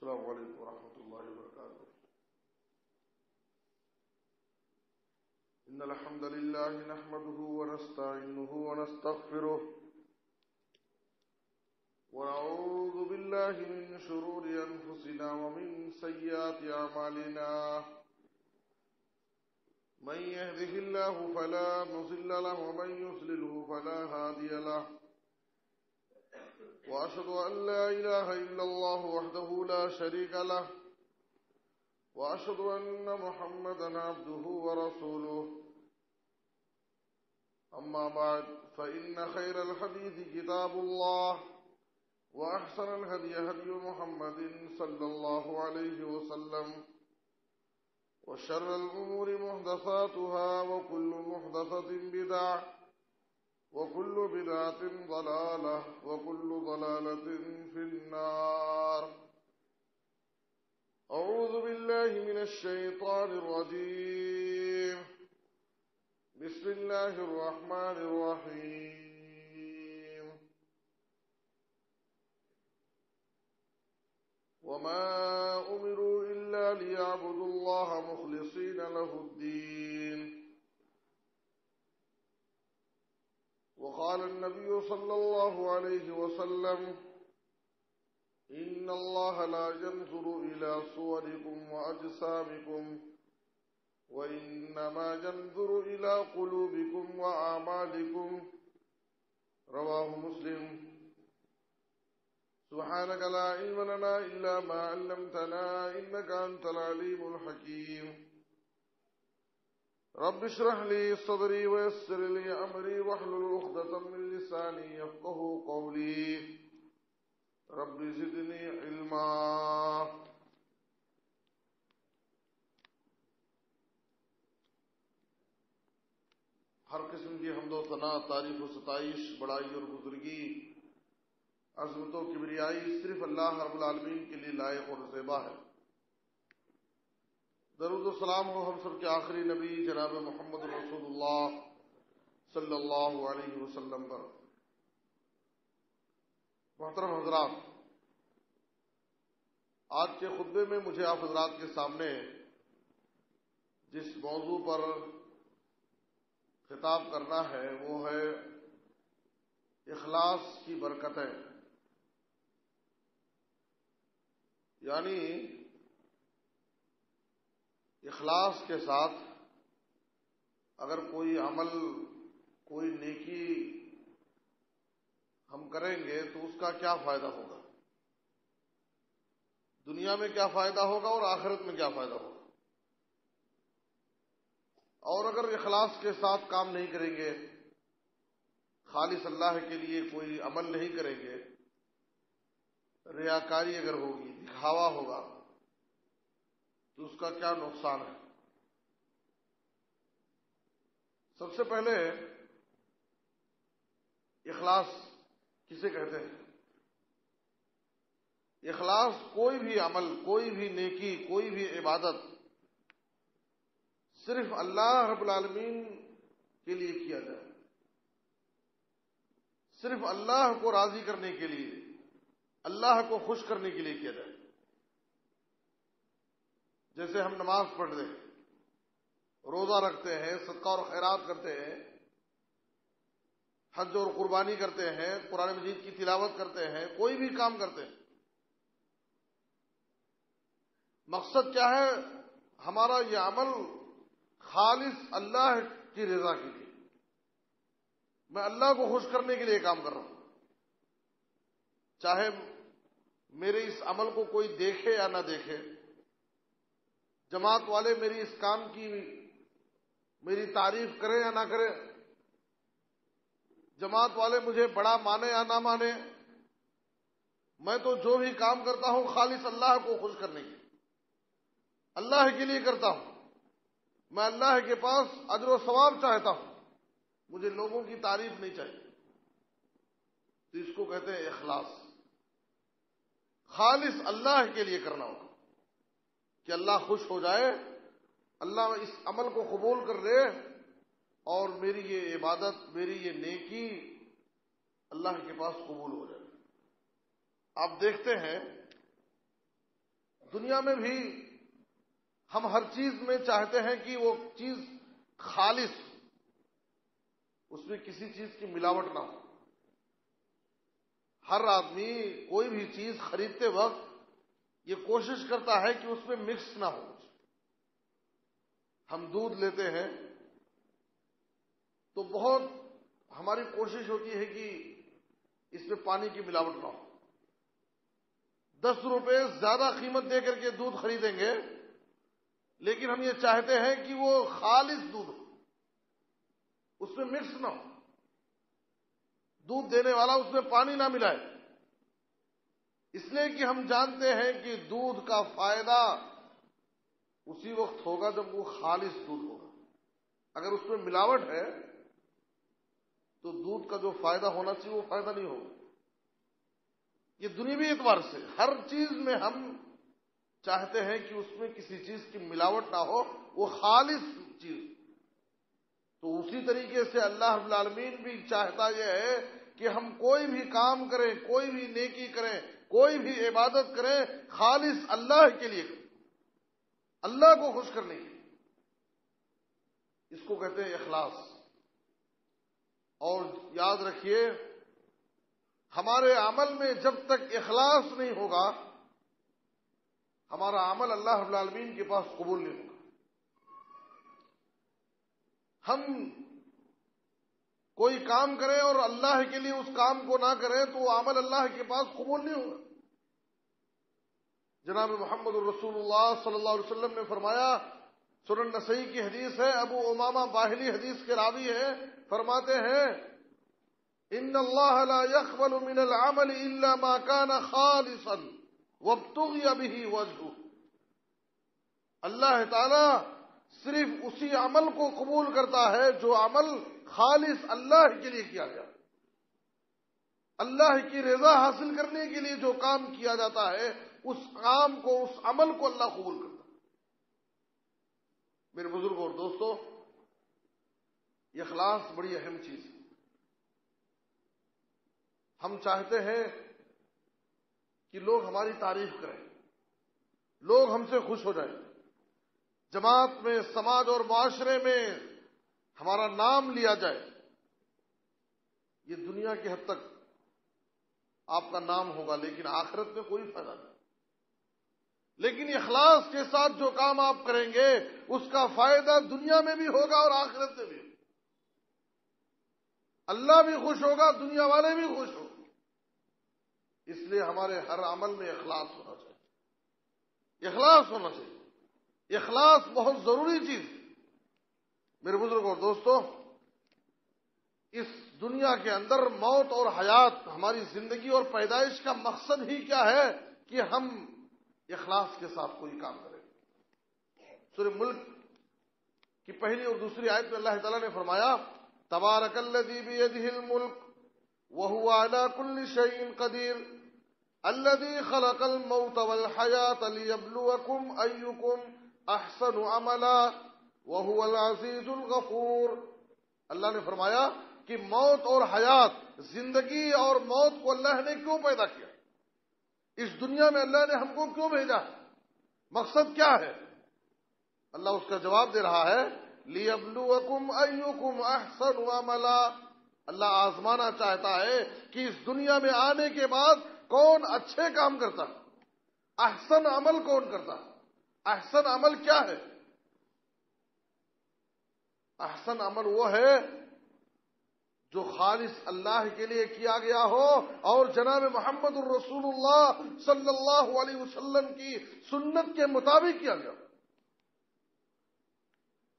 السلام علیکم ورحمۃ اللہ وبرکاتہ. ان الحمد لله نحمده ونستعينه ونستغفره ونعوذ بالله من شرور انفسنا ومن سيئات اعمالنا. من يهده الله فلا مضل له ومن يضلل فلا هادي له. وأشهد أن لا إله إلا الله وحده لا شريك له وأشهد أن محمدا عبده ورسوله. أما بعد فإن خير الحديث كتاب الله وأحسن الهدي هدي محمد صلى الله عليه وسلم وشر الأمور محدثاتها وكل محدثة بدعة وكل بدعة ضلالة وكل ضلالة في النار. أعوذ بالله من الشيطان الرجيم. بسم الله الرحمن الرحيم. وما أمروا إلا ليعبدوا الله مخلصين له الدين. وقال النبي صلى الله عليه وسلم إن الله لا ينظر إلى صوركم وأجسامكم وإنما ينظر إلى قلوبكم وأعمالكم. رواه مسلم. سبحانك لا علم لنا إلا ما علمتنا إنك أنت العليم الحكيم. رب اشرح لي صدري ويسر لي أمري واحلل عقدة من لساني يفقهوا قولي. رب زدني علما. ہر قسم کی حمد و ثنا، تعریف و ستائش، بڑائی اور بزرگی، عظمت و کبریائی صرف اللہ رب العالمین کے لیے لائق اور زیبا ہے. درود و سلام ہو ہم سب کے آخری نبی جناب محمد رسول اللہ صلی اللہ علیہ وسلم پر. محترم حضرات، آج کے خطبے میں مجھے آپ حضرات کے سامنے جس موضوع پر خطاب کرنا ہے وہ ہے اخلاص کی برکتیں. یعنی اخلاص کے ساتھ اگر کوئی عمل، کوئی نیکی ہم کریں گے تو اس کا کیا فائدہ ہوگا، دنیا میں کیا فائدہ ہوگا اور آخرت میں کیا فائدہ ہوگا. اور اگر اخلاص کے ساتھ کام نہیں کریں گے، خالص اللہ کے لیے کوئی عمل نہیں کریں گے، ریاکاری اگر ہوگی، دکھاوا ہوگا، تو اس کا کیا نقصان ہے. سب سے پہلے اخلاص کسے کہتے ہیں؟ اخلاص کوئی بھی عمل، کوئی بھی نیکی، کوئی بھی عبادت صرف اللہ رب العالمین کے لیے کیا جائے، صرف اللہ کو راضی کرنے کے لیے، اللہ کو خوش کرنے کے لیے کیا جائے. جیسے ہم نماز پڑھتے ہیں، روزہ رکھتے ہیں، صدقہ اور خیرات کرتے ہیں، حج اور قربانی کرتے ہیں، قرآن مجید کی تلاوت کرتے ہیں، کوئی بھی کام کرتے ہیں، مقصد کیا ہے؟ ہمارا یہ عمل خالص اللہ کی رضا کے لیے، میں اللہ کو خوش کرنے کے لیے کام کر رہا ہوں. چاہے میرے اس عمل کو کوئی دیکھے یا نہ دیکھے، جماعت والے میری اس کام کی میری تعریف کریں یا نہ کریں، جماعت والے مجھے بڑا مانے یا نہ مانے، میں تو جو بھی کام کرتا ہوں خالص اللہ کو خوش کرنے کے لیے، اللہ کے لیے کرتا ہوں. میں اللہ کے پاس اجر و ثواب چاہتا ہوں، مجھے لوگوں کی تعریف نہیں چاہیے. تو اس کو کہتے ہیں اخلاص. خالص اللہ کے لیے کرنا ہوگا کہ اللہ خوش ہو جائے، اللہ اس عمل کو قبول کر لے اور میری یہ عبادت، میری یہ نیکی اللہ کے پاس قبول ہو جائے. آپ دیکھتے ہیں دنیا میں بھی ہم ہر چیز میں چاہتے ہیں کہ وہ چیز خالص، اس میں کسی چیز کی ملاوٹ نہ ہو۔ ہر آدمی کوئی بھی چیز خریدتے وقت یہ کوشش کرتا ہے کہ اس میں مکس نہ ہو۔ ہم دودھ لیتے ہیں تو بہت ہماری کوشش ہوتی ہے کہ اس میں پانی کی ملاوٹ نہ ہو۔ 10 روپے زیادہ قیمت دے کر کے دودھ خریدیں گے، لیکن ہم یہ چاہتے ہیں کہ وہ خالص دودھ ہو، اس میں مکس نہ ہو، دودھ دینے والا اس میں پانی نہ ملائے، اس لیے کہ ہم جانتے ہیں کہ دودھ کا فائدہ اسی وقت ہوگا جب وہ خالص دودھ ہوگا۔ اگر اس میں ملاوٹ ہے تو دودھ کا جو فائدہ ہونا چاہیے وہ فائدہ نہیں ہوگا۔ یہ دنیوی اعتبار سے ہر چیز میں ہم چاہتے ہیں کہ اس میں کسی چیز کی ملاوٹ نہ ہو، وہ خالص چیز۔ تو اسی طریقے سے اللہ رب العالمین بھی چاہتا یہ ہے کہ ہم کوئی بھی کام کریں، کوئی بھی نیکی کریں، کوئی بھی عبادت کریں، خالص اللہ کے لیے کریں، اللہ کو خوش کرنے کے لیے۔ اس کو کہتے ہیں اخلاص۔ اور یاد رکھیے، ہمارے عمل میں جب تک اخلاص نہیں ہوگا، ہمارا عمل اللہ رب العالمین کے پاس قبول نہیں ہوگا۔ ہم کوئی کام کریں اور اللہ کے لیے اس کام کو نہ کریں تو وہ عمل اللہ کے پاس قبول نہیں ہوگا۔ جناب محمد الرسول اللہ صلی اللہ علیہ وسلم نے فرمایا، سنن نسائی کی حدیث ہے، ابو امامہ باہلی حدیث کے راوی ہیں، فرماتے ہیں ان اللہ لا يقبل من العمل الا ما كان خالصا وابتغي به وجهه۔ اللہ تعالی صرف اسی عمل کو قبول کرتا ہے جو عمل خالص اللہ کے لیے کیا گیا، اللہ کی رضا حاصل کرنے کے لیے جو کام کیا جاتا ہے، اس کام کو، اس عمل کو اللہ قبول کرتا ہے۔ میرے بزرگوں اور دوستو، اخلاص بڑی اہم چیز ہے۔ ہم چاہتے ہیں کہ لوگ ہماری تعریف کریں، لوگ ہم سے خوش ہو جائیں، جماعت میں، سماج اور معاشرے میں ہمارا نام لیا جائے۔ یہ دنیا کی حد تک آپ کا نام ہوگا، لیکن آخرت میں کوئی فائدہ نہیں۔ لیکن اخلاص کے ساتھ جو کام آپ کریں گے اس کا فائدہ دنیا میں بھی ہوگا اور آخرت میں بھی ہوگا۔ اللہ بھی خوش ہوگا، دنیا والے بھی خوش ہوں گے۔ اس لیے ہمارے ہر عمل میں اخلاص ہونا چاہیے، اخلاص ہونا چاہیے۔ اخلاص بہت ضروری چیز ہے۔ میرے بزرگوں اور دوستو، اس دنیا کے اندر موت اور حیات، ہماری زندگی اور پیدائش کا مقصد ہی کیا ہے کہ ہم اخلاص کے ساتھ کوئی کام کریں۔ سورہ ملک کی پہلی اور دوسری آیت میں اللہ تعالیٰ نے فرمایا، تبارک الذی بیدہ الملک وہو علی کل شیء قدیر الذی خلق الموت والحیاۃ لیبلوکم ایکم احسن عملا وہو العزیز الغفور۔ اللہ نے فرمایا کہ موت اور حیات، زندگی اور موت کو اللہ نے کیوں پیدا کیا؟ اس دنیا میں اللہ نے ہم کو کیوں بھیجا؟ مقصد کیا ہے؟ اللہ اس کا جواب دے رہا ہے، لیبلوکم ایکم احسن عملا۔ اللہ آزمانا چاہتا ہے کہ اس دنیا میں آنے کے بعد کون اچھے کام کرتا ہے، احسن عمل کون کرتا ہے۔ احسن عمل کیا ہے؟ احسن عمل وہ ہے جو خالص اللہ کے لیے کیا گیا ہو اور جناب محمد الرسول اللہ صلی اللہ علیہ وسلم کی سنت کے مطابق کیا گیا۔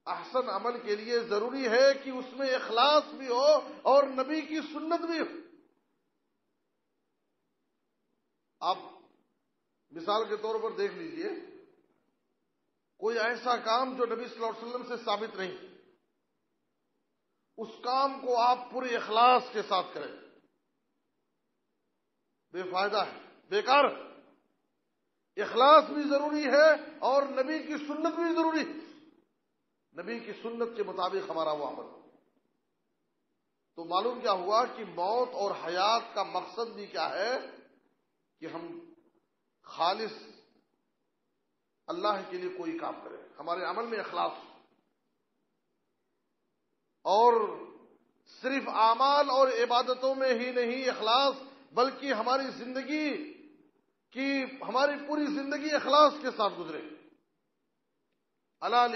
احسن عمل کے لیے ضروری ہے کہ اس میں اخلاص بھی ہو اور نبی کی سنت بھی ہو۔ آپ مثال کے طور پر دیکھ لیجئے، کوئی ایسا کام جو نبی صلی اللہ علیہ وسلم سے ثابت نہیں، اس کام کو آپ پورے اخلاص کے ساتھ کریں، بے فائدہ ہے، بیکار ہے۔ اخلاص بھی ضروری ہے اور نبی کی سنت بھی ضروری ہے، نبی کی سنت کے مطابق ہمارا وہ عمل۔ تو معلوم کیا ہوا کہ موت اور حیات کا مقصد بھی کیا ہے کہ ہم خالص اللہ کے لیے کوئی کام کریں، ہمارے عمل میں اخلاص ہو، اور صرف اعمال اور عبادتوں میں ہی نہیں اخلاص، بلکہ ہماری زندگی کی ہماری پوری زندگی اخلاص کے ساتھ گزرے۔ الا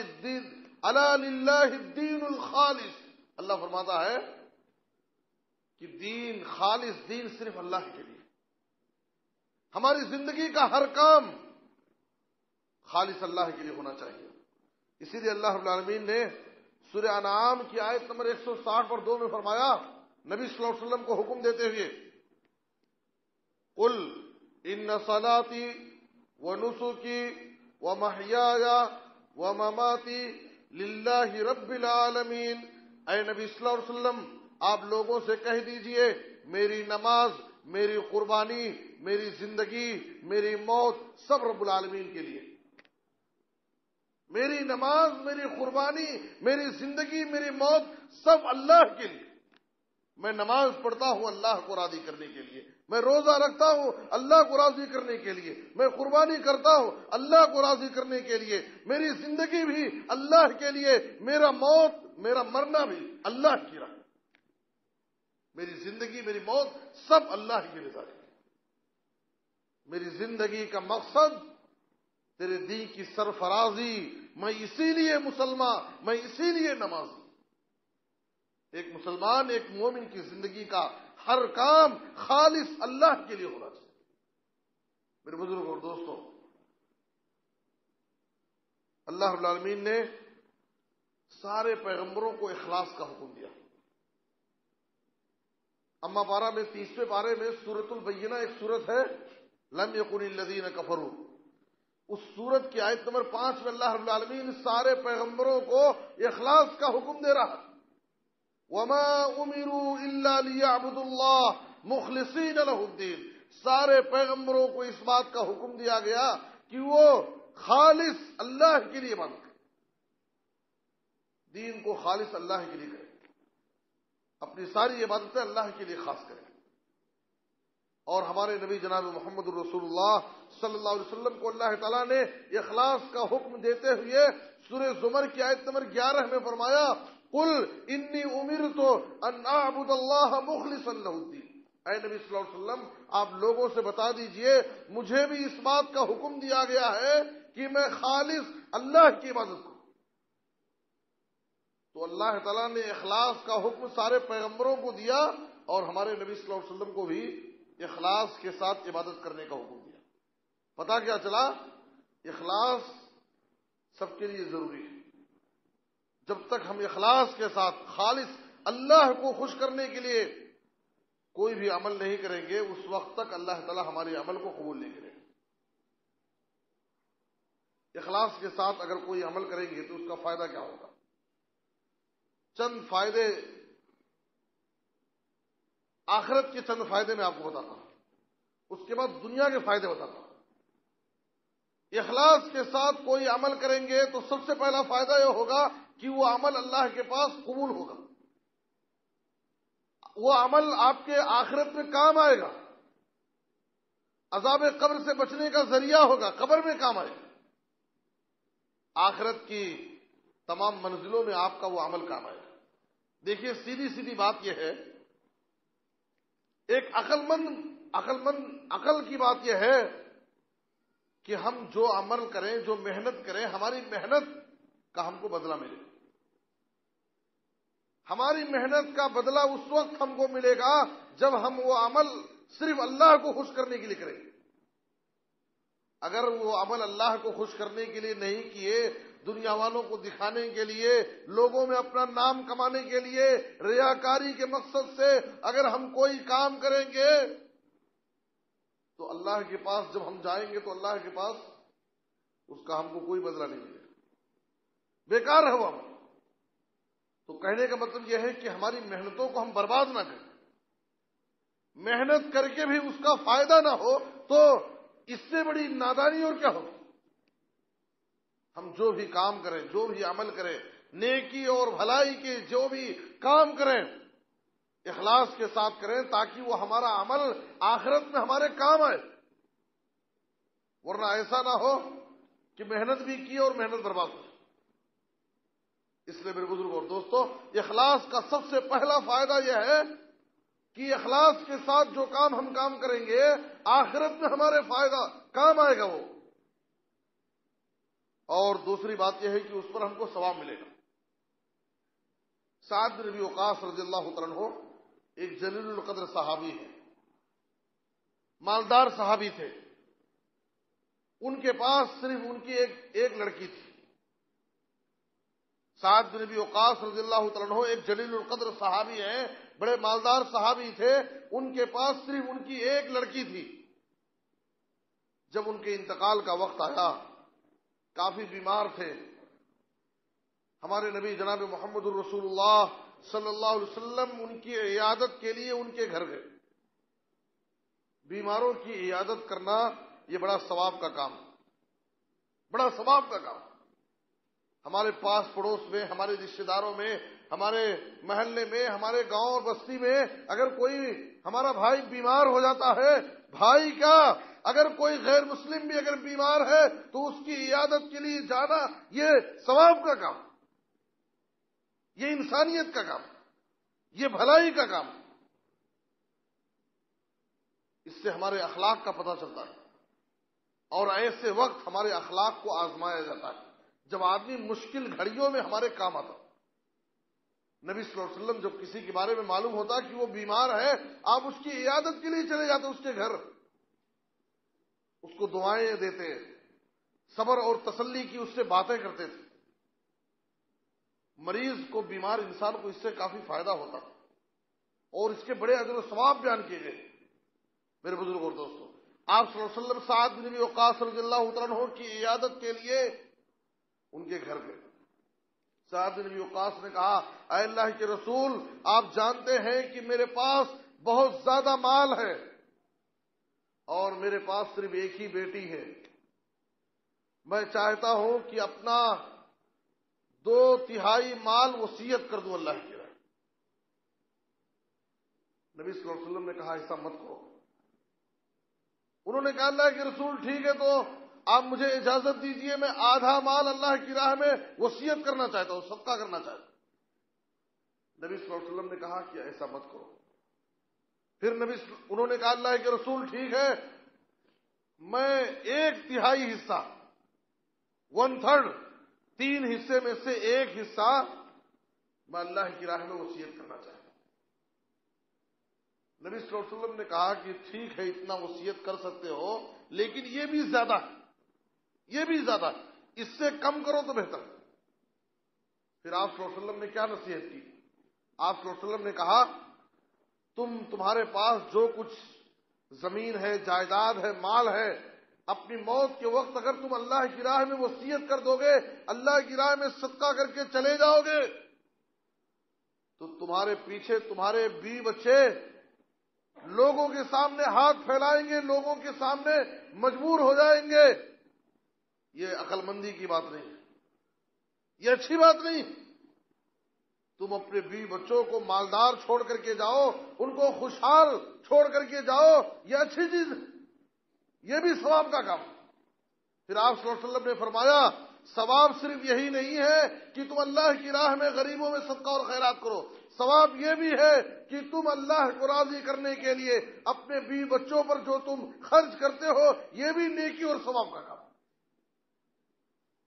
للہ الدین الخالص، اللہ فرماتا ہے کہ دین خالص، دین صرف اللہ کے لیے، ہماری زندگی کا ہر کام خالص اللہ کے لیے ہونا چاہیے۔ اسی لیے اللہ رب العالمین نے سورہ انعام کی آیت نمبر 160 میں فرمایا، نبی صلی اللہ علیہ وسلم کو حکم دیتے ہوئے، قل ان صلاتي ونسكي ومحياي ومماتي للہ رب العالمین، اے نبی صلی اللہ علیہ وسلم آپ لوگوں سے کہہ دیجئے، میری نماز، میری قربانی، میری زندگی، میری موت سب رب العالمین کے لیے۔ میری نماز، میری قربانی، میری زندگی، میری موت سب اللہ کے لیے۔ میں نماز پڑھتا ہوں اللہ کو راضی کرنے کے لیے، میں روزہ رکھتا ہوں اللہ کو راضی کرنے کے لیے، میں قربانی کرتا ہوں اللہ کو راضی کرنے کے لیے، میری زندگی بھی اللہ کے لیے، میرا مرنا بھی اللہ کی راہ، میری زندگی، میری موت سب اللہ کی رضا ہے۔ میری زندگی کا مقصد تیرے دین کی سرفرازی، میں اسی لیے مسلمان، میں اسی لیے نمازی۔ ایک مسلمان، ایک مومن کی زندگی کا ہر کام خالص اللہ کے لیے ہونا چاہیے۔ میرے بزرگوں اور دوستوں، اللہ رب العالمین نے سارے پیغمبروں کو اخلاص کا حکم دیا۔ اما پارہ میں 30ویں پارے میں سورۃ البینہ ایک سورت ہے، لم یکن الذین کفروا، اس سورت کی آیت نمبر 5 میں اللہ رب العالمین سارے پیغمبروں کو اخلاص کا حکم دے رہا ہے۔ وما امروا الا ليعبدوا الله مخلصین له الدین، سارے پیغمبروں کو اس بات کا حکم دیا گیا کہ وہ خالص اللہ کے لیے عبادت کریں، دین کو خالص اللہ کے لیے کریں، اپنی ساری عبادتیں اللہ کے لیے خاص کریں۔ اور ہمارے نبی جناب محمد الرسول اللہ صلی اللہ علیہ وسلم کو اللہ تعالیٰ نے اخلاص کا حکم دیتے ہوئے سورہ زمر کی آیت نمبر 11 میں فرمایا، قل انی امرت ان اعبد اللہ مخلصا لہ الدین، اے نبی صلی اللہ علیہ وسلم آپ لوگوں سے بتا دیجئے مجھے بھی اس بات کا حکم دیا گیا ہے کہ میں خالص اللہ کی عبادت کروں۔ تو اللہ تعالیٰ نے اخلاص کا حکم سارے پیغمبروں کو دیا، اور ہمارے نبی صلی اللہ علیہ وسلم کو بھی اخلاص کے ساتھ عبادت کرنے کا حکم دیا۔ پتہ کیا چلا؟ اخلاص سب کے لیے ضروری ہے۔ جب تک ہم اخلاص کے ساتھ خالص اللہ کو خوش کرنے کے لیے کوئی بھی عمل نہیں کریں گے، اس وقت تک اللہ تعالی ہمارے عمل کو قبول نہیں کرے گا۔ اخلاص کے ساتھ اگر کوئی عمل کریں گے تو اس کا فائدہ کیا ہوگا؟ چند فائدے، آخرت کے چند فائدے میں آپ کو بتاتا ہوں، اس کے بعد دنیا کے فائدے بتاتا ہوں۔ اخلاص کے ساتھ کوئی عمل کریں گے تو سب سے پہلا فائدہ یہ ہوگا کہ وہ عمل اللہ کے پاس قبول ہوگا، وہ عمل آپ کے آخرت میں کام آئے گا، عذاب قبر سے بچنے کا ذریعہ ہوگا، قبر میں کام آئے گا، آخرت کی تمام منزلوں میں آپ کا وہ عمل کام آئے گا۔ دیکھیے سیدھی سیدھی بات یہ ہے، ایک عقل کی بات یہ ہے کہ ہم جو عمل کریں، جو محنت کریں، ہماری محنت کا ہم کو بدلہ ملے۔ ہماری محنت کا بدلہ اس وقت ہم کو ملے گا جب ہم وہ عمل صرف اللہ کو خوش کرنے کے لیے کریں گے۔ اگر وہ عمل اللہ کو خوش کرنے کے لیے نہیں کیے، دنیا والوں کو دکھانے کے لیے، لوگوں میں اپنا نام کمانے کے لیے، ریاکاری کے مقصد سے اگر ہم کوئی کام کریں گے تو اللہ کے پاس جب ہم جائیں گے تو اللہ کے پاس اس کا ہم کو کوئی بدلہ نہیں ملے گا، بیکار ہے وہ عمل۔ تو کہنے کا مطلب یہ ہے کہ ہماری محنتوں کو ہم برباد نہ کریں، محنت کر کے بھی اس کا فائدہ نہ ہو تو اس سے بڑی نادانی اور کیا ہو۔ ہم جو بھی کام کریں، جو بھی عمل کریں، نیکی اور بھلائی کے جو بھی کام کریں، اخلاص کے ساتھ کریں تاکہ وہ ہمارا عمل آخرت میں ہمارے کام آئے۔ ورنہ ایسا نہ ہو کہ محنت بھی کی اور محنت برباد ہو. اس لیے میرے بزرگ اور دوستو، اخلاص کا سب سے پہلا فائدہ یہ ہے کہ اخلاص کے ساتھ جو ہم کام کریں گے آخرت میں ہمارے فائدہ کام آئے گا وہ. اور دوسری بات یہ ہے کہ اس پر ہم کو ثواب ملے گا. سعد بن ابی وقاص رضی اللہ تعالیٰ عنہ ایک جلیل القدر صحابی ہے، مالدار صحابی تھے. ان کے پاس صرف ان کی ایک لڑکی تھی. سعد بن ابی وقاص رضی اللہ تعالیٰ عنہ ایک جلیل القدر صحابی ہیں، بڑے مالدار صحابی تھے. ان کے پاس صرف ان کی ایک لڑکی تھی. جب ان کے انتقال کا وقت آیا، کافی بیمار تھے. ہمارے نبی جناب محمد الرسول اللہ صلی اللہ علیہ وسلم ان کی عیادت کے لیے ان کے گھر گئے. بیماروں کی عیادت کرنا یہ بڑا ثواب کا کام، بڑا ثواب کا کام. ہمارے پاس پڑوس میں، ہمارے رشتہ داروں میں، ہمارے محلے میں، ہمارے گاؤں اور بستی میں اگر کوئی ہمارا بھائی بیمار ہو جاتا ہے، بھائی کا اگر کوئی غیر مسلم بھی اگر بیمار ہے تو اس کی عیادت کے لیے جانا یہ ثواب کا کام، یہ انسانیت کا کام، یہ بھلائی کا کام. اس سے ہمارے اخلاق کا پتہ چلتا ہے. اور ایسے وقت ہمارے اخلاق کو آزمایا جاتا ہے جب آدمی مشکل گھڑیوں میں ہمارے کام آتا. نبی صلی اللہ علیہ وسلم جب کسی کے بارے میں معلوم ہوتا کہ وہ بیمار ہے، آپ اس کی عیادت کے لیے چلے جاتے اس کے گھر، اس کو دعائیں دیتے، صبر اور تسلی کی اس سے باتیں کرتے تھے. مریض کو، بیمار انسان کو اس سے کافی فائدہ ہوتا اور اس کے بڑے اجر و ثواب بیان کیے گئے. میرے بزرگ اور دوستوں، آپ صلی اللہ علیہ وسلم سعد بن ابی وقاص رضی اللہ تعالیٰ عنہ کی عیادت کے لیے ان کے گھر گئے. سعد بن ابی وقاص نے کہا، اے اللہ کے رسول، آپ جانتے ہیں کہ میرے پاس بہت زیادہ مال ہے اور میرے پاس صرف ایک ہی بیٹی ہے. میں چاہتا ہوں کہ اپنا 2/3 مال وصیت کر دوں اللہ کی راہ. نبی صلی اللہ علیہ وسلم نے کہا ایسا مت کرو. انہوں نے کہا اللہ کے رسول ٹھیک ہے، تو آپ مجھے اجازت دیجئے، میں آدھا مال اللہ کی راہ میں وصیت کرنا چاہتا ہوں، صدقہ کرنا چاہتا ہوں. نبی صلی اللہ علیہ وسلم نے کہا کہ ایسا مت کرو. پھر انہوں نے کہا اللہ کے رسول ٹھیک ہے، میں 1/3 حصہ 1/3 3 حصے میں سے 1 حصہ میں اللہ کی راہ میں وصیت کرنا چاہتا ہوں. نبی صلی اللہ علیہ وسلم نے کہا کہ ٹھیک ہے، اتنا وصیت کر سکتے ہو، لیکن یہ بھی زیادہ ہے، یہ بھی زیادہ ہے، اس سے کم کرو تو بہتر. پھر آپ صلی اللہ علیہ وسلم نے کیا نصیحت کی؟ آپ صلی اللہ علیہ وسلم نے کہا تمہارے پاس جو کچھ زمین ہے، جائیداد ہے، مال ہے، اپنی موت کے وقت اگر تم اللہ کی راہ میں وصیت کر دو گے، اللہ کی راہ میں صدقہ کر کے چلے جاؤ گے، تو تمہارے پیچھے تمہارے بیوی بچے لوگوں کے سامنے ہاتھ پھیلائیں گے، لوگوں کے سامنے مجبور ہو جائیں گے. یہ عقل مندی کی بات نہیں، یہ اچھی بات نہیں. تم اپنے بیوی بچوں کو مالدار چھوڑ کر کے جاؤ، ان کو خوشحال چھوڑ کر کے جاؤ، یہ اچھی چیز ہے، یہ بھی ثواب کا کام. پھر آپ صلی اللہ علیہ وسلم نے فرمایا ثواب صرف یہی نہیں ہے کہ تم اللہ کی راہ میں غریبوں میں صدقہ اور خیرات کرو، ثواب یہ بھی ہے کہ تم اللہ کو راضی کرنے کے لیے اپنے بیوی بچوں پر جو تم خرچ کرتے ہو، یہ بھی نیکی اور ثواب کا کام.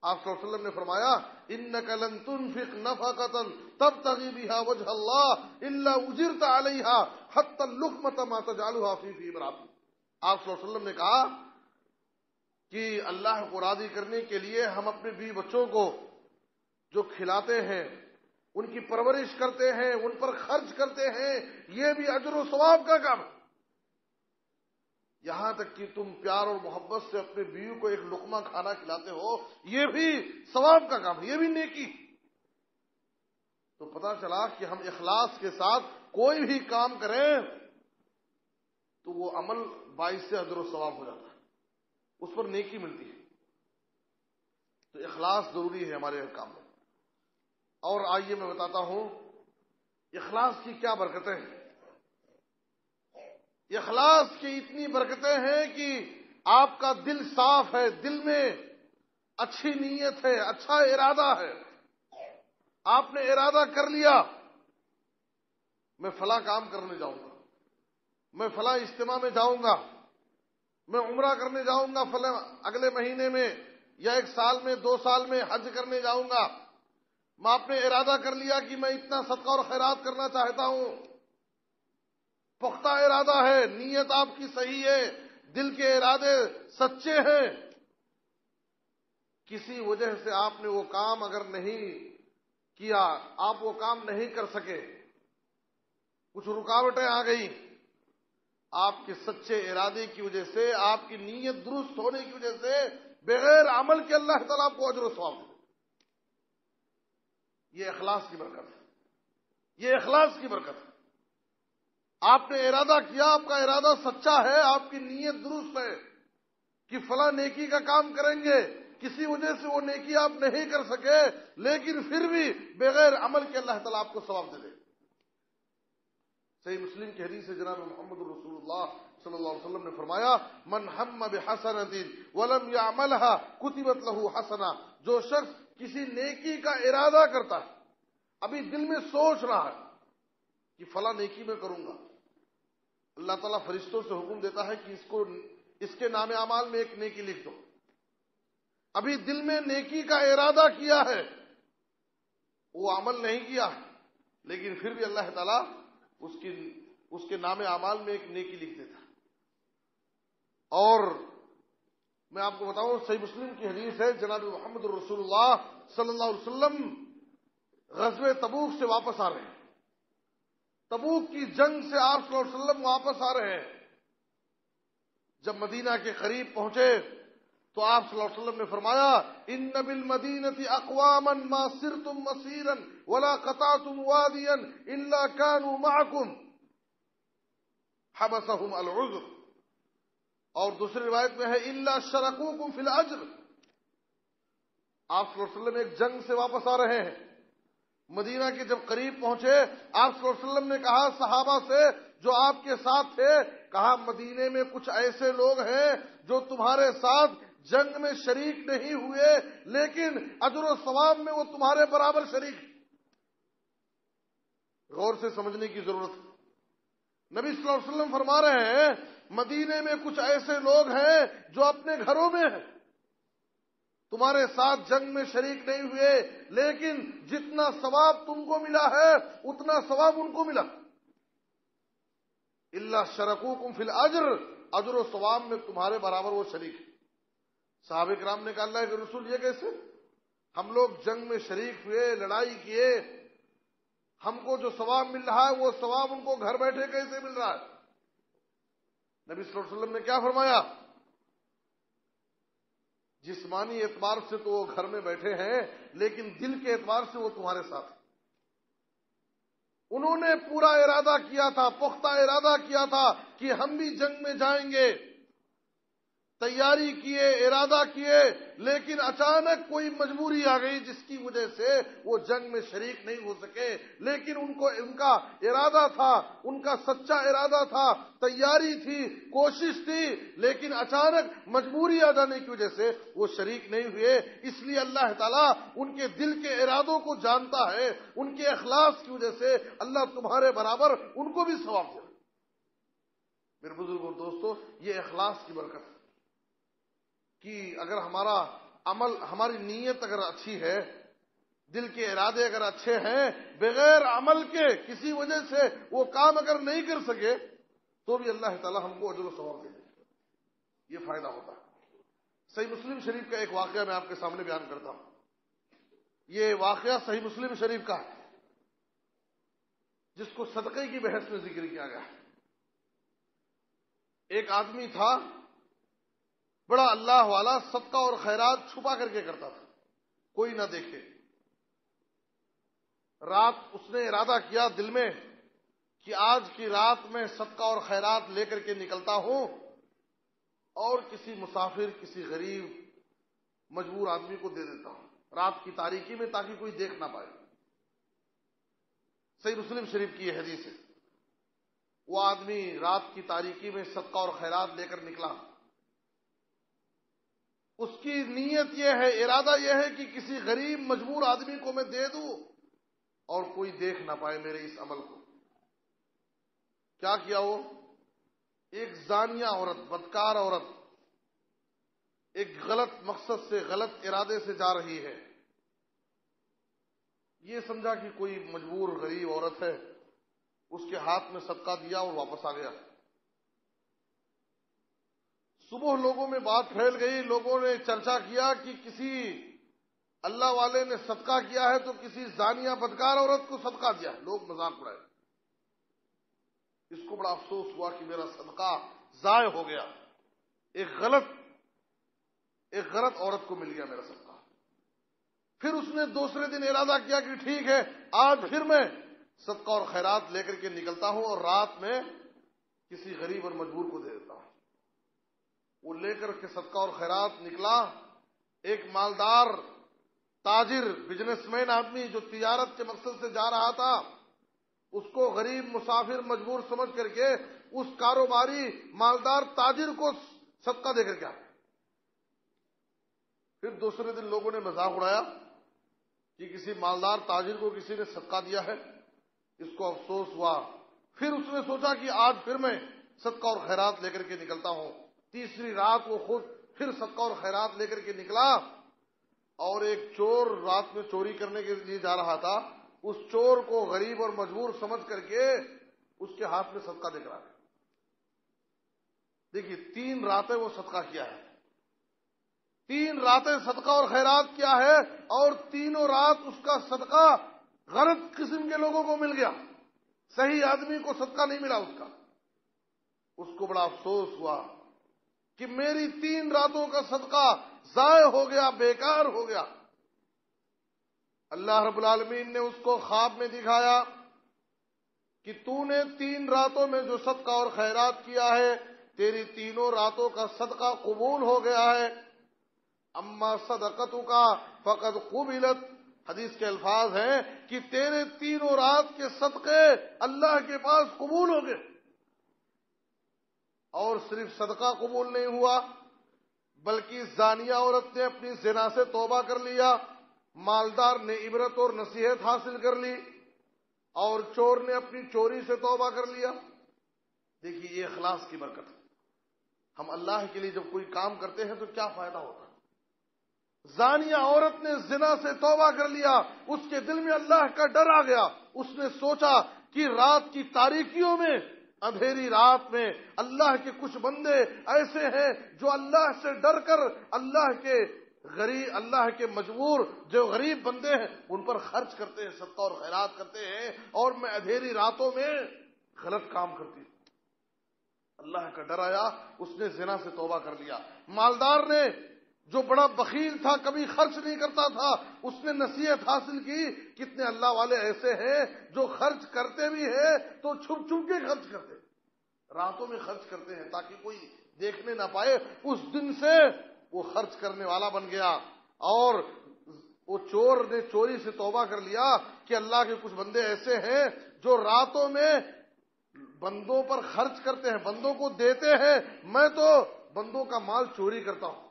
آپ صلی اللہ علیہ وسلم نے فرمایا اِنَّكَ لَن تُنفِقْ نَفَقَةً تَبْتَغِي بِهَا وَجْهَ اللَّهِ إِلَّا أُجِرْتَ عَلَيْهَا حَتَّى اللُّقْمَةَ مَا تَجْعَلُهَا فِي امْرَأَتِكَ. آپ صلی اللہ علیہ وسلم نے کہا کہ اللہ کو راضی کرنے کے لیے ہم اپنے بیوی بچوں کو جو کھلاتے ہیں، ان کی پرورش کرتے ہیں، ان پر خرچ کرتے ہیں، یہ بھی اجر و ثواب کا کام ہے. یہاں تک کہ تم پیار اور محبت سے اپنے بیوی کو ایک لقمہ کھانا کھلاتے ہو، یہ بھی ثواب کا کام ہے، یہ بھی نیکی. تو پتہ چلا کہ ہم اخلاص کے ساتھ کوئی بھی کام کریں تو وہ عمل باعث سے اجر و ثواب ہو جاتا ہے، اس پر نیکی ملتی ہے. تو اخلاص ضروری ہے ہمارے کام میں. اور آئیے میں بتاتا ہوں اخلاص کی کیا برکتیں ہیں. اخلاص کی اتنی برکتیں ہیں کہ آپ کا دل صاف ہے، دل میں اچھی نیت ہے، اچھا ارادہ ہے، آپ نے ارادہ کر لیا میں فلاں کام کرنے جاؤں گا، میں فلاں اجتماع میں جاؤں گا، میں عمرہ کرنے جاؤں گا فلاں اگلے مہینے میں یا 1 سال میں 2 سال میں حج کرنے جاؤں گا، میں آپ نے ارادہ کر لیا کہ میں اتنا صدقہ اور خیرات کرنا چاہتا ہوں، پختہ ارادہ ہے، نیت آپ کی صحیح ہے، دل کے ارادے سچے ہیں، کسی وجہ سے آپ نے وہ کام اگر نہیں کیا، آپ وہ کام نہیں کر سکے، کچھ رکاوٹیں آ گئی، آپ کے سچے ارادے کی وجہ سے، آپ کی نیت درست ہونے کی وجہ سے، بغیر عمل کے اللہ تعالیٰ آپ کو اجر و ثواب دے۔ یہ اخلاص کی برکت ہے، یہ اخلاص کی برکت ہے۔ آپ نے ارادہ کیا، آپ کا ارادہ سچا ہے، آپ کی نیت درست ہے کہ فلاں نیکی کا کام کریں گے، کسی وجہ سے وہ نیکی آپ نہیں کر سکے، لیکن پھر بھی بغیر عمل کے اللہ تعالیٰ آپ کو ثواب دے دے۔ صحیح مسلم کی حدیث سے جناب محمد رسول اللہ صلی اللہ علیہ وسلم نے فرمایا، من ہم بحسنۃ ولم يعملها كتبت له حسنہ، جو شخص کسی نیکی کا ارادہ کرتا ہے، ابھی دل میں سوچ رہا ہے کہ فلاں نیکی میں کروں گا، اللہ تعالیٰ فرشتوں سے حکم دیتا ہے کہ اس کے نام اعمال میں ایک نیکی لکھ دو۔ ابھی دل میں نیکی کا ارادہ کیا ہے، وہ عمل نہیں کیا، لیکن پھر بھی اللہ تعالیٰ اس کے نام اعمال میں ایک نیکی لکھ دیتا۔ اور میں آپ کو بتاؤں، صحیح مسلم کی حدیث ہے، جناب محمد رسول اللہ صلی اللہ علیہ وسلم غزوہ تبوک سے واپس آ رہے ہیں، تبوک کی جنگ سے آپ صلی اللہ علیہ وسلم واپس آ رہے ہیں۔ جب مدینہ کے قریب پہنچے تو آپ صلی اللہ علیہ وسلم نے فرمایا، ان بالمدینۃ اقواما ما سرتم مسیرا ولا قطعتم وادیا الا كانوا معكم حبسهم العذر، اور دوسری روایت میں ہے الا شركوكم في الاجر۔ آپ صلی اللہ علیہ وسلم ایک جنگ سے واپس آ رہے ہیں، مدینہ کے جب قریب پہنچے، آپ صلی اللہ علیہ وسلم نے کہا صحابہ سے جو آپ کے ساتھ تھے، کہا مدینے میں کچھ ایسے لوگ ہیں جو تمہارے ساتھ جنگ میں شریک نہیں ہوئے، لیکن اجر و ثواب میں وہ تمہارے برابر شریک۔ غور سے سمجھنے کی ضرورت ہے۔ نبی صلی اللہ علیہ وسلم فرما رہے ہیں مدینے میں کچھ ایسے لوگ ہیں جو اپنے گھروں میں ہیں، تمہارے ساتھ جنگ میں شریک نہیں ہوئے، لیکن جتنا ثواب تم کو ملا ہے اتنا ثواب ان کو ملا۔ الا شرکوکم فی الاجر، اجر و ثواب میں تمہارے برابر وہ شریک ہے۔ صحابہ کرام نے کہا اللہ کے رسول یہ کیسے؟ ہم لوگ جنگ میں شریک ہوئے، لڑائی کیے، ہم کو جو ثواب مل رہا ہے وہ ثواب ان کو گھر بیٹھے کیسے مل رہا ہے؟ نبی صلی اللہ علیہ وسلم نے کیا فرمایا؟ جسمانی اعتبار سے تو وہ گھر میں بیٹھے ہیں، لیکن دل کے اعتبار سے وہ تمہارے ساتھ ہیں۔ انہوں نے پورا ارادہ کیا تھا، پختہ ارادہ کیا تھا کہ ہم بھی جنگ میں جائیں گے، تیاری کیے، ارادہ کیے، لیکن اچانک کوئی مجبوری آ گئی جس کی وجہ سے وہ جنگ میں شریک نہیں ہو سکے، لیکن ان کا ارادہ تھا، ان کا سچا ارادہ تھا، تیاری تھی، کوشش تھی، لیکن اچانک مجبوری آ جانے کی وجہ سے وہ شریک نہیں ہوئے۔ اس لیے اللہ تعالیٰ ان کے دل کے ارادوں کو جانتا ہے، ان کے اخلاص کی وجہ سے اللہ تمہارے برابر ان کو بھی ثواب دے۔ میرے بزرگوں دوستو، یہ اخلاص کی برکت ہے کہ اگر ہمارا عمل، ہماری نیت اگر اچھی ہے، دل کے ارادے اگر اچھے ہیں، بغیر عمل کے کسی وجہ سے وہ کام اگر نہیں کر سکے تو بھی اللہ تعالیٰ ہم کو اجر و ثواب دے دے، یہ فائدہ ہوتا ہے۔ صحیح مسلم شریف کا ایک واقعہ میں آپ کے سامنے بیان کرتا ہوں۔ یہ واقعہ صحیح مسلم شریف کا ہے، جس کو صدقے کی بحث میں ذکر کیا گیا ہے۔ ایک آدمی تھا، بڑا اللہ والا، صدقہ اور خیرات چھپا کر کے کرتا تھا، کوئی نہ دیکھے۔ رات اس نے ارادہ کیا دل میں کہ آج کی رات میں صدقہ اور خیرات لے کر کے نکلتا ہوں اور کسی مسافر، کسی غریب مجبور آدمی کو دے دیتا ہوں رات کی تاریکی میں، تاکہ کوئی دیکھ نہ پائے۔ صحیح مسلم شریف کی یہ حدیث ہے۔ وہ آدمی رات کی تاریکی میں صدقہ اور خیرات لے کر نکلا۔ اس کی نیت یہ ہے، ارادہ یہ ہے کہ کسی غریب مجبور آدمی کو میں دے دوں اور کوئی دیکھ نہ پائے میرے اس عمل کو۔ کیا کیا وہ؟ ایک زانیہ عورت، بدکار عورت، ایک غلط مقصد سے، غلط ارادے سے جا رہی ہے، یہ سمجھا کہ کوئی مجبور غریب عورت ہے، اس کے ہاتھ میں صدقہ دیا اور واپس آ گیا۔ صبح لوگوں میں بات پھیل گئی، لوگوں نے چرچا کیا کہ کسی اللہ والے نے صدقہ کیا ہے تو کسی زانیہ بدکار عورت کو صدقہ دیا ہے، لوگ مذاق اڑائے۔ اس کو بڑا افسوس ہوا کہ میرا صدقہ ضائع ہو گیا، ایک غلط عورت کو مل گیا میرا صدقہ۔ پھر اس نے دوسرے دن ارادہ کیا کہ ٹھیک ہے، آج پھر میں صدقہ اور خیرات لے کر کے نکلتا ہوں اور رات میں کسی غریب اور مجبور کو دے دیتا ہوں۔ وہ لے کر کے صدقہ اور خیرات نکلا۔ ایک مالدار تاجر، بزنس مین آدمی جو تجارت کے مقصد سے جا رہا تھا، اس کو غریب مسافر مجبور سمجھ کر کے اس کاروباری مالدار تاجر کو صدقہ دے کر کے آیا۔ پھر دوسرے دن لوگوں نے مذاق اڑایا کہ کسی مالدار تاجر کو کسی نے صدقہ دیا ہے، اس کو افسوس ہوا۔ پھر اس نے سوچا کہ آج پھر میں صدقہ اور خیرات لے کر کے نکلتا ہوں۔ تیسری رات وہ خود پھر صدقہ اور خیرات لے کر کے نکلا، اور ایک چور رات میں چوری کرنے کے لیے جا رہا تھا، اس چور کو غریب اور مجبور سمجھ کر کے اس کے ہاتھ میں صدقہ دے کر آیا۔ دیکھیے 3 راتیں وہ صدقہ کیا ہے، 3 راتیں صدقہ اور خیرات کیا ہے، اور تینوں رات اس کا صدقہ غلط قسم کے لوگوں کو مل گیا، صحیح آدمی کو صدقہ نہیں ملا اس کا۔ اس کو بڑا افسوس ہوا کہ میری 3 راتوں کا صدقہ ضائع ہو گیا، بیکار ہو گیا۔ اللہ رب العالمین نے اس کو خواب میں دکھایا کہ تو نے 3 راتوں میں جو صدقہ اور خیرات کیا ہے، تیری تینوں راتوں کا صدقہ قبول ہو گیا ہے۔ اما صدقتک فقد قبلت، حدیث کے الفاظ ہیں کہ تیرے تینوں رات کے صدقے اللہ کے پاس قبول ہو گئے۔ اور صرف صدقہ قبول نہیں ہوا، بلکہ زانیہ عورت نے اپنی زنا سے توبہ کر لیا، مالدار نے عبرت اور نصیحت حاصل کر لی، اور چور نے اپنی چوری سے توبہ کر لیا۔ دیکھیے یہ اخلاص کی برکت ہے۔ ہم اللہ کے لیے جب کوئی کام کرتے ہیں تو کیا فائدہ ہوتا ہے۔ زانیہ عورت نے زنا سے توبہ کر لیا، اس کے دل میں اللہ کا ڈر آ گیا۔ اس نے سوچا کہ رات کی تاریکیوں میں، اندھیری رات میں اللہ کے کچھ بندے ایسے ہیں جو اللہ سے ڈر کر اللہ کے مجبور جو غریب بندے ہیں ان پر خرچ کرتے ہیں، صدقہ اور خیرات کرتے ہیں، اور میں اندھیری راتوں میں غلط کام کرتی ہوں۔ اللہ کا ڈر آیا، اس نے زنا سے توبہ کر لیا۔ مالدار نے جو بڑا بخیل تھا، کبھی خرچ نہیں کرتا تھا، اس نے نصیحت حاصل کی۔ کتنے اللہ والے ایسے ہیں جو خرچ کرتے بھی ہیں تو چھپ چھپ کے خرچ کرتے، راتوں میں خرچ کرتے ہیں تاکہ کوئی دیکھنے نہ پائے۔ اس دن سے وہ خرچ کرنے والا بن گیا، اور وہ چور نے چوری سے توبہ کر لیا کہ اللہ کے کچھ بندے ایسے ہیں جو راتوں میں بندوں پر خرچ کرتے ہیں، بندوں کو دیتے ہیں، میں تو بندوں کا مال چوری کرتا ہوں۔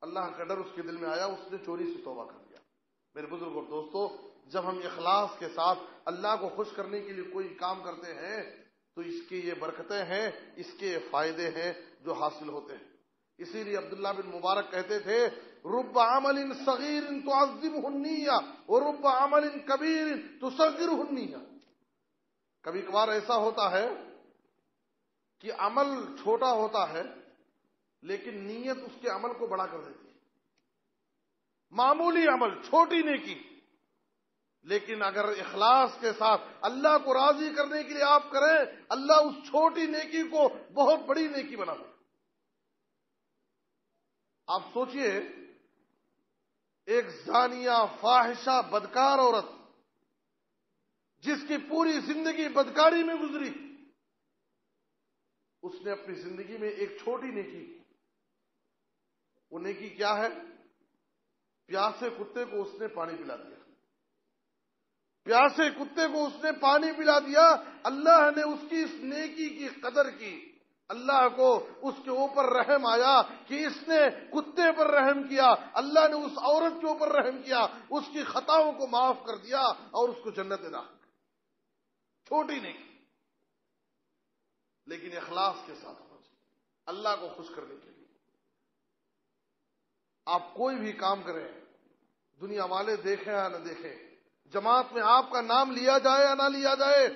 اللہ کا ڈر اس کے دل میں آیا، اس نے چوری سے توبہ کر لیا۔ میرے بزرگ اور دوستو، جب ہم اخلاص کے ساتھ اللہ کو خوش کرنے کے لیے کوئی کام کرتے ہیں تو اس کی یہ برکتیں ہیں، اس کے یہ فائدے ہیں جو حاصل ہوتے ہیں۔ اسی لیے عبداللہ بن مبارک کہتے تھے، رب عمل صغیر تعظمہ النیہ ورب عمل کبیر تصغرہ النیہ۔ کبھی کبھار ایسا ہوتا ہے کہ عمل چھوٹا ہوتا ہے لیکن نیت اس کے عمل کو بڑا کر دیتی ہے۔ معمولی عمل، چھوٹی نیکی، لیکن اگر اخلاص کے ساتھ اللہ کو راضی کرنے کے لیے آپ کریں، اللہ اس چھوٹی نیکی کو بہت بڑی نیکی بنا دے۔ آپ سوچئے، ایک زانیہ، فاحشہ، بدکار عورت جس کی پوری زندگی بدکاری میں گزری، اس نے اپنی زندگی میں ایک چھوٹی نیکی کی۔ وہ نیکی کیا ہے؟ پیاسے کتے کو اس نے پانی پلا دیا۔ پیاسے کتے کو اس نے پانی پلا دیا۔ اللہ نے اس کی اس نیکی کی قدر کی، اللہ کو اس کے اوپر رحم آیا کہ اس نے کتے پر رحم کیا، اللہ نے اس عورت کے اوپر رحم کیا، اس کی خطاؤں کو معاف کر دیا اور اس کو جنت میں داخل کیا۔ چھوٹی نہیں، لیکن اخلاص کے ساتھ ہونا چاہیے اللہ کو خوش کرنے کے لیے۔ آپ کوئی بھی کام کریں، دنیا والے دیکھیں یا نہ دیکھیں، جماعت میں آپ کا نام لیا جائے یا نہ لیا جائے،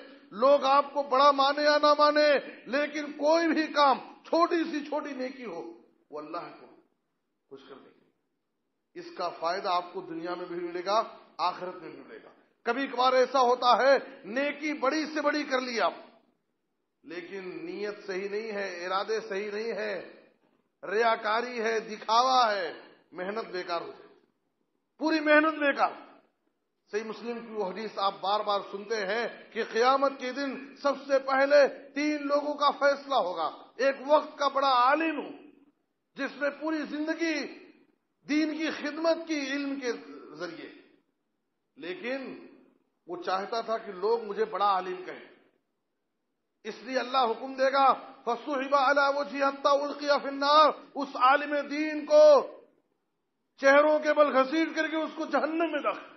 لوگ آپ کو بڑا مانے یا نہ مانے، لیکن کوئی بھی کام چھوٹی سی چھوٹی نیکی ہو وہ اللہ کو خوش کرنے کے لیے، اس کا فائدہ آپ کو دنیا میں بھی ملے گا، آخرت میں بھی ملے گا۔ کبھی کبھار ایسا ہوتا ہے نیکی بڑی سے بڑی کر لی آپ، لیکن نیت صحیح نہیں ہے، ارادے صحیح نہیں ہے، ریاکاری ہے، دکھاوا ہے، محنت بیکار ہو جائے، پوری محنت بیکار۔ صحیح مسلم کی وہ حدیث آپ بار بار سنتے ہیں کہ قیامت کے دن سب سے پہلے 3 لوگوں کا فیصلہ ہوگا۔ ایک وقت کا بڑا عالم جس نے پوری زندگی دین کی خدمت کی علم کے ذریعے، لیکن وہ چاہتا تھا کہ لوگ مجھے بڑا عالم کہیں، اس لیے اللہ حکم دے گا فَصُحِبَ عَلَى وَجْهِهِ حَتَّى أُلْقِيَ فِي النَّارِ، اس عالم دین کو چہروں کے بل گھسیٹ کر کے اس کو جہنم میں داخل۔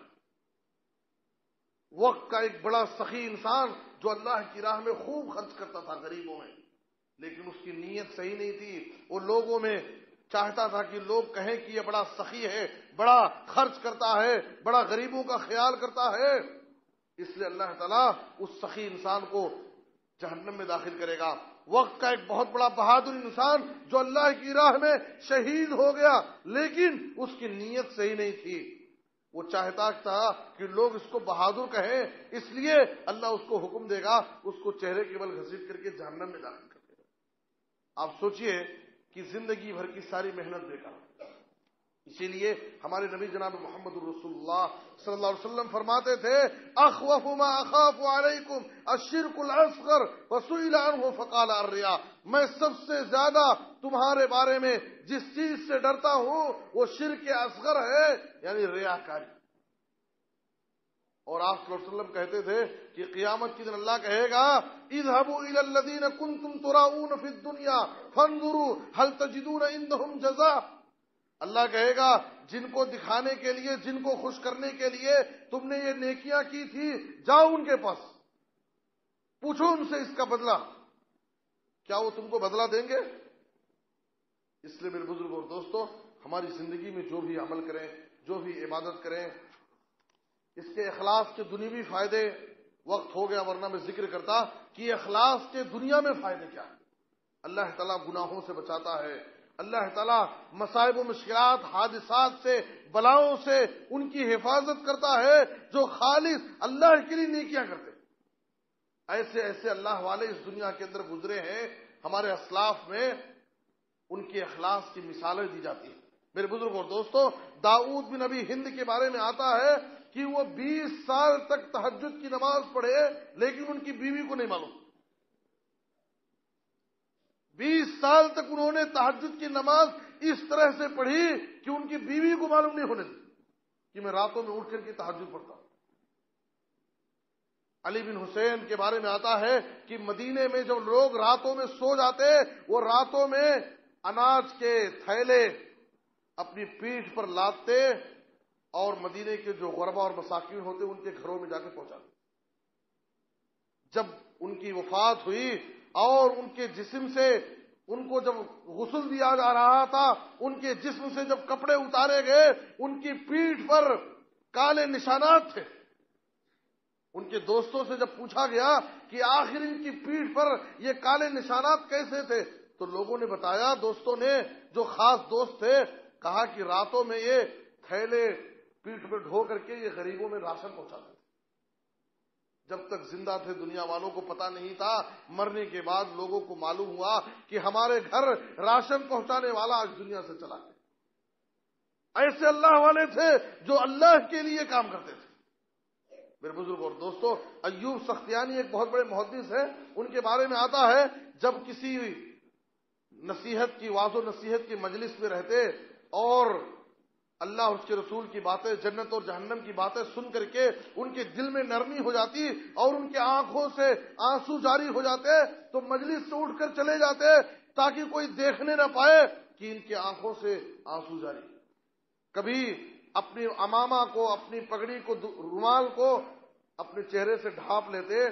وقت کا ایک بڑا سخی انسان جو اللہ کی راہ میں خوب خرچ کرتا تھا غریبوں میں، لیکن اس کی نیت صحیح نہیں تھی، وہ لوگوں میں چاہتا تھا کہ لوگ کہیں کہ یہ بڑا سخی ہے، بڑا خرچ کرتا ہے، بڑا غریبوں کا خیال کرتا ہے، اس لیے اللہ تعالیٰ اس سخی انسان کو جہنم میں داخل کرے گا۔ وقت کا ایک بہت بڑا بہادر انسان جو اللہ کی راہ میں شہید ہو گیا، لیکن اس کی نیت صحیح نہیں تھی، وہ چاہتا تھا کہ لوگ اس کو بہادر کہیں، اس لیے اللہ اس کو حکم دے گا اس کو چہرے کے بل گھسیٹ کر کے جہنم میں داخل کر دے گا۔ آپ سوچئے کہ زندگی بھر کی ساری محنت بیکار۔ اسی لیے ہمارے نبی جناب محمد رسول اللہ صلی اللہ علیہ وسلم فرماتے تھے اخوف ما اخاف علیکم الشرک الاصغر فسئل عنہ فقال الریا، میں سب سے زیادہ تمہارے بارے میں جس چیز سے ڈرتا ہوں وہ شرک اصغر ہے، یعنی ریاکاری۔ اور آپ صلی اللہ علیہ وسلم کہتے تھے کہ قیامت کے دن اللہ کہے گا اذهبوا الى الذين كنتم تراؤون في الدنيا فانظروا هل تجدون عندهم جزاء، اللہ کہے گا جن کو دکھانے کے لیے، جن کو خوش کرنے کے لیے تم نے یہ نیکیاں کی تھی، جاؤ ان کے پاس، پوچھو ان سے اس کا بدلہ، کیا وہ تم کو بدلہ دیں گے؟ اس لیے میرے بزرگ اور دوستو، ہماری زندگی میں جو بھی عمل کریں، جو بھی عبادت کریں، اس کے اخلاص کے دنیوی فائدے، وقت ہو گیا ورنہ میں ذکر کرتا کہ اخلاص کے دنیا میں فائدے کیا ہیں۔ اللہ تعالیٰ گناہوں سے بچاتا ہے، اللہ تعالیٰ مصائب و مشکلات، حادثات سے، بلاؤں سے ان کی حفاظت کرتا ہے جو خالص اللہ کے لیے نیکیاں کرتے ہیں۔ ایسے ایسے اللہ والے اس دنیا کے اندر گزرے ہیں، ہمارے اسلاف میں ان کے اخلاص کی مثالیں دی جاتی ہیں۔ میرے بزرگ اور دوستو، داؤد بن ابی ہند کے بارے میں آتا ہے کہ وہ 20 سال تک تہجد کی نماز پڑھے، لیکن ان کی بیوی کو نہیں معلوم۔ 20 سال تک انہوں نے تہجد کی نماز اس طرح سے پڑھی کہ ان کی بیوی کو معلوم نہیں ہونے دی کہ میں راتوں میں اٹھ کر کے تہجد پڑھتا ہوں۔ علی بن حسین کے بارے میں آتا ہے کہ مدینے میں جب لوگ راتوں میں سو جاتے، وہ راتوں میں اناج کے تھیلے اپنی پیٹھ پر لادتے اور مدینے کے جو غربا اور مساکین ہوتے ان کے گھروں میں جا کے پہنچاتے۔ جب ان کی وفات ہوئی اور ان کے جسم سے ان کو جب غسل دیا جا رہا تھا، ان کے جسم سے جب کپڑے اتارے گئے، ان کی پیٹھ پر کالے نشانات تھے۔ ان کے دوستوں سے جب پوچھا گیا کہ آخر ان کی پیٹھ پر یہ کالے نشانات کیسے تھے، تو لوگوں نے بتایا، دوستوں نے، جو خاص دوست تھے، کہا کہ راتوں میں یہ تھیلے پیٹھ پر ڈھو کر کے یہ غریبوں میں راشن پہنچاتے تھے۔ جب تک زندہ تھے دنیا والوں کو پتا نہیں تھا، مرنے کے بعد لوگوں کو معلوم ہوا کہ ہمارے گھر راشن پہنچانے والا آج دنیا سے چلا گیا۔ ایسے اللہ والے تھے جو اللہ کے لیے کام کرتے تھے۔ میرے بزرگ اور دوستو، ایوب سختیانی ایک بہت بڑے محدث ہیں، ان کے بارے میں آتا ہے جب کسی نصیحت کی، واعظ و نصیحت کی مجلس میں رہتے اور اللہ اور اس کے رسول کی باتیں، جنت اور جہنم کی باتیں سن کر کے ان کے دل میں نرمی ہو جاتی اور ان کے آنکھوں سے آنسو جاری ہو جاتے، تو مجلس سے اٹھ کر چلے جاتے تاکہ کوئی دیکھنے نہ پائے کہ ان کی آنکھوں سے آنسو جاری۔ کبھی اپنی امامہ کو، اپنی پگڑی کو، رومال کو اپنے چہرے سے ڈھانپ لیتے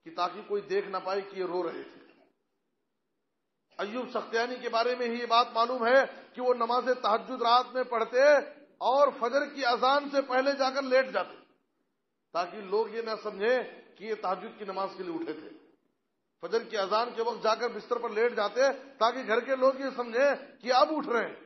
کہ تاکہ کوئی دیکھ نہ پائے کہ یہ رو رہے تھے۔ ایوب سختیانی کے بارے میں ہی یہ بات معلوم ہے کہ وہ نماز تہجد رات میں پڑھتے اور فجر کی اذان سے پہلے جا کر لیٹ جاتے تاکہ لوگ یہ نہ سمجھیں کہ یہ تہجد کی نماز کے لیے اٹھے تھے۔ فجر کی اذان کے وقت جا کر بستر پر لیٹ جاتے تاکہ گھر کے لوگ یہ سمجھیں کہ اب اٹھ رہے ہیں۔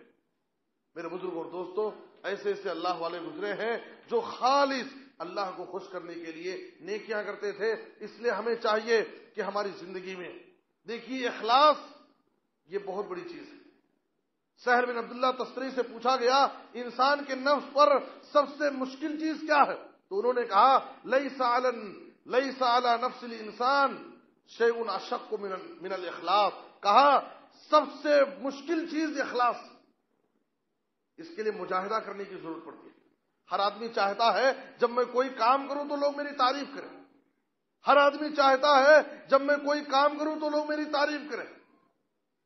میرے بزرگ اور دوستو، ایسے ایسے اللہ والے گزرے ہیں جو خالص اللہ کو خوش کرنے کے لیے نیکیاں کرتے تھے۔ اس لیے ہمیں چاہیے کہ ہماری زندگی میں دیکھیے اخلاص یہ بہت بڑی چیز ہے۔ سہل بن عبداللہ تستری سے پوچھا گیا انسان کے نفس پر سب سے مشکل چیز کیا ہے، تو انہوں نے کہا لیس علی نفس الانسان شیء اشق من الاخلاص، کہا سب سے مشکل چیز اخلاص، اس کے لیے مجاہدہ کرنے کی ضرورت پڑتی ہے۔ ہر آدمی چاہتا ہے جب میں کوئی کام کروں تو لوگ میری تعریف کریں، ہر آدمی چاہتا ہے جب میں کوئی کام کروں تو لوگ میری تعریف کریں۔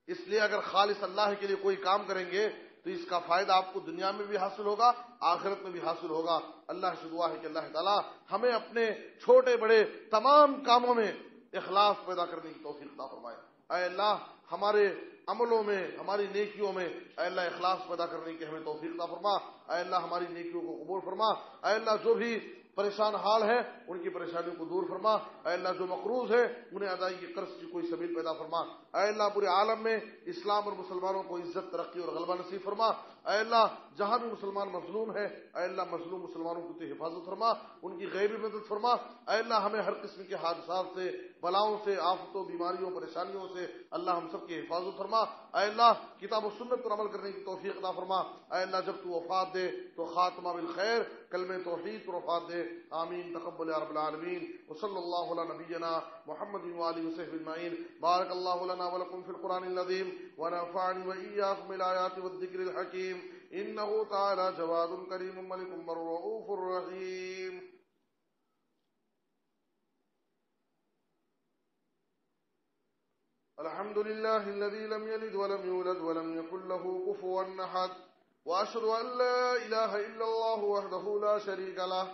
اس لیے اگر خالص اللہ کے لیے کوئی کام کریں گے تو اس کا فائدہ آپ کو دنیا میں بھی حاصل ہوگا، آخرت میں بھی حاصل ہوگا۔ اللہ سے دعا ہے کہ اللہ تعالی ہمیں اپنے چھوٹے بڑے تمام کاموں میں اخلاص پیدا کرنے کی توفیق عطا فرمائے۔ اے اللہ ہمارے عملوں میں، ہماری نیکیوں میں اے اللہ اخلاص پیدا کرنے کی ہمیں توفیق عطا فرما۔ اے اللہ ہماری نیکیوں کو قبول فرما۔ اے اللہ جو بھی پریشان حال ہیں ان کی پریشانیوں کو دور فرما۔ اے اللہ جو مقروض ہیں انہیں ادائیگی قرض کی کوئی سبیل پیدا فرما۔ اے اللہ پورے عالم میں اسلام اور مسلمانوں کو عزت، ترقی اور غلبہ نصیب فرما۔ اے اللہ جہاں بھی مسلمان مظلوم ہے اے اللہ مظلوم مسلمانوں کی تو حفاظت فرما، ان کی غیبی مدد فرما۔ اے اللہ ہمیں ہر قسم کے حادثات سے، بلاؤں سے، آفتوں، بیماریوں، پریشانیوں سے اللہ ہم سب کی حفاظت فرما۔ اے اللہ کتاب و سنت پر عمل کرنے کی توفیق عطا فرما۔ اے اللہ جب تو وفات دے تو خاتمہ بالخیر، کلمہ توحید پر وفات دے۔ آمین تقبل یا رب العالمین۔ وصلی اللہ علی نبینا محمد وآلہ وصحبہ اجمعین۔ بارک اللہ لنا ولکم فی القرآن العظیم ونفعنی وإیاکم بالآیات والذکر الحکیم، انہ تعالی جواد کریم ملک رؤوف رحیم۔ الحمد لله الذي لم يلد ولم يولد ولم يكن له كفوا أحد، وأشهد أن لا إله إلا الله وحده لا شريك له،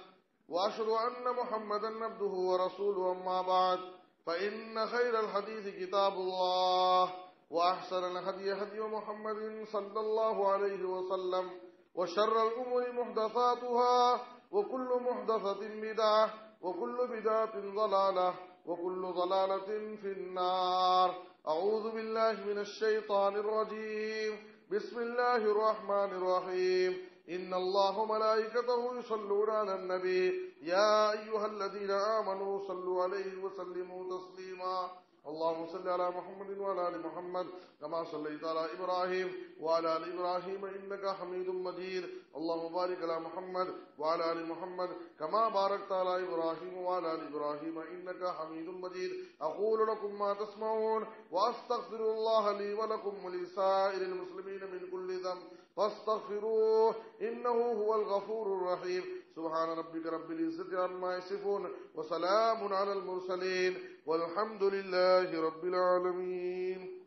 وأشهد أن محمدا عبده ورسوله، أما بعد فإن خير الحديث كتاب الله، وأحسن الهدي هدي محمد صلى الله عليه وسلم، وشر الأمور محدثاتها، وكل محدثة بدعة، وكل بدعة ضلالة، وكل ضلالة في النار۔ أعوذ بالله من الشيطان الرجيم، بسم الله الرحمن الرحيم، إن الله ملائكته يصلون على النبي، يا أيها الذين آمنوا صلوا عليه وسلموا تسليما۔ اللهم صل على محمد وعلى آل محمد كما صليت على إبراهيم وعلى آل إبراهيم إنك حميد مجيد، اللهم بارك على محمد وعلى آل محمد كما باركت على إبراهيم وعلى آل إبراهيم إنك حميد مجيد۔ أقول لكم ما تسمعون وأستغفر الله لي ولكم ولسائر المسلمين من كل ذنب فاستغفروه إنه هو الغفور الرحيم۔ سبحان ربك رب العزة عما يصفون وسلام على المرسلين والحمد لله رب العالمين۔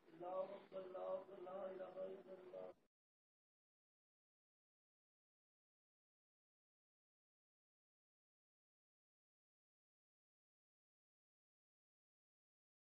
اللهم صل